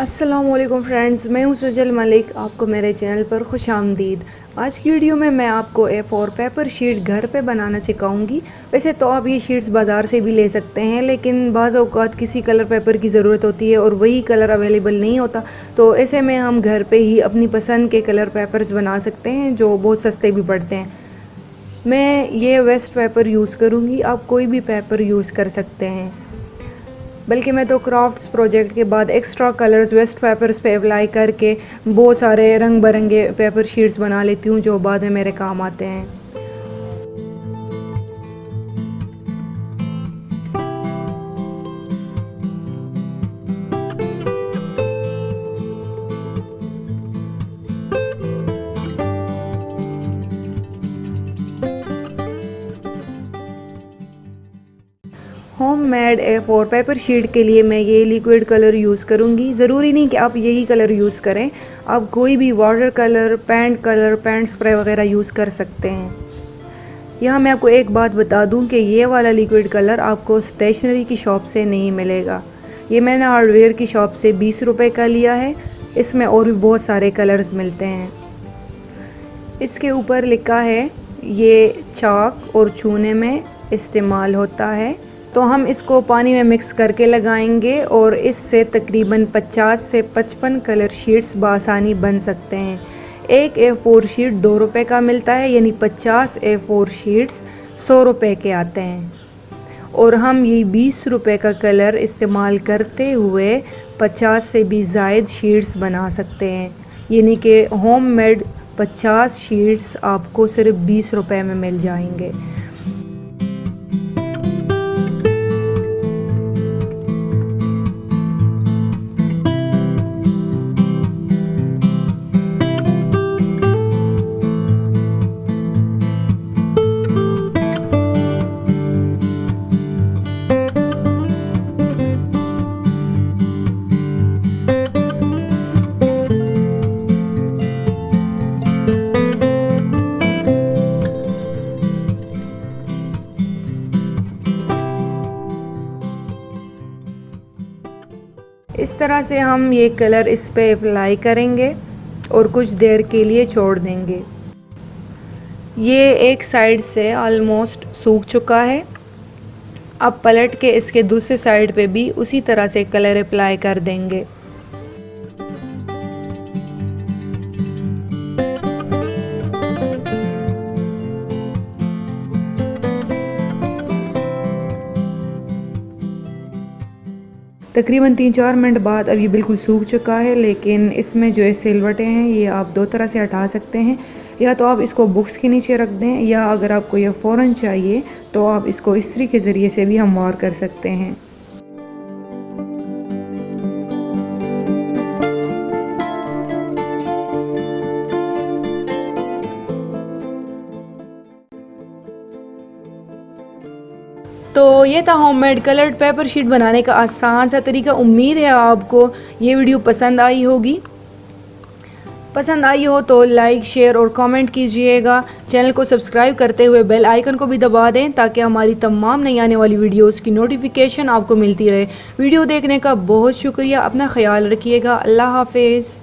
अस्सलामुअलैकुम फ्रेंड्स, मैं हूं सजल मलिक। आपको मेरे चैनल पर खुशामदीद। आज की वीडियो में मैं आपको A4 पेपर शीट घर पे बनाना सिखाऊंगी। वैसे तो आप ये शीट्स बाज़ार से भी ले सकते हैं, लेकिन बाज़ औक़ात किसी कलर पेपर की ज़रूरत होती है और वही कलर अवेलेबल नहीं होता, तो ऐसे में हम घर पे ही अपनी पसंद के कलर पेपर्स बना सकते हैं जो बहुत सस्ते भी पड़ते हैं। मैं ये वेस्ट पेपर यूज़ करूँगी, आप कोई भी पेपर यूज़ कर सकते हैं। बल्कि मैं तो क्राफ्ट्स प्रोजेक्ट के बाद एक्स्ट्रा कलर्स वेस्ट पेपर्स पे अप्लाई करके बहुत सारे रंग बिरंगे पेपर शीट्स बना लेती हूँ जो बाद में मेरे काम आते हैं। होममेड A4 पेपर शीट के लिए मैं ये लिक्विड कलर यूज़ करूँगी। ज़रूरी नहीं कि आप यही कलर यूज़ करें, आप कोई भी वाटर कलर, पेंट स्प्रे वगैरह यूज़ कर सकते हैं। यहाँ मैं आपको एक बात बता दूँ कि ये वाला लिक्विड कलर आपको स्टेशनरी की शॉप से नहीं मिलेगा। ये मैंने हार्डवेयर की शॉप से 20 रुपए का लिया है। इसमें और भी बहुत सारे कलर्स मिलते हैं। इसके ऊपर लिखा है ये चाक और चूने में इस्तेमाल होता है। तो हम इसको पानी में मिक्स करके लगाएंगे और इससे तकरीबन 50 से 55 कलर शीट्स बआसानी बन सकते हैं। एक A4 शीट 2 रुपए का मिलता है, यानी 50 A4 शीट्स 100 रुपए के आते हैं। और हम ये 20 रुपए का कलर इस्तेमाल करते हुए 50 से भी ज़ायद शीट्स बना सकते हैं, यानी कि होममेड 50 शीट्स आपको सिर्फ 20 रुपए में मिल जाएंगे। इस तरह से हम ये कलर इस पे अप्लाई करेंगे और कुछ देर के लिए छोड़ देंगे। ये एक साइड से ऑलमोस्ट सूख चुका है। अब पलट के इसके दूसरे साइड पे भी उसी तरह से कलर अप्लाई कर देंगे। तकरीबन 3-4 मिनट बाद अब ये बिल्कुल सूख चुका है, लेकिन इसमें जो है सिलवटें हैं ये आप दो तरह से हटा सकते हैं। या तो आप इसको बुक्स के नीचे रख दें, या अगर आपको ये फ़ौरन चाहिए तो आप इसको इस्त्री के ज़रिए से भी हमवार कर सकते हैं। तो ये था होममेड कलर्ड पेपर शीट बनाने का आसान सा तरीका। उम्मीद है आपको ये वीडियो पसंद आई होगी। पसंद आई हो तो लाइक, शेयर और कमेंट कीजिएगा। चैनल को सब्सक्राइब करते हुए बेल आइकन को भी दबा दें ताकि हमारी तमाम नई आने वाली वीडियोस की नोटिफिकेशन आपको मिलती रहे। वीडियो देखने का बहुत शुक्रिया। अपना ख्याल रखिएगा। अल्लाह हाफिज़।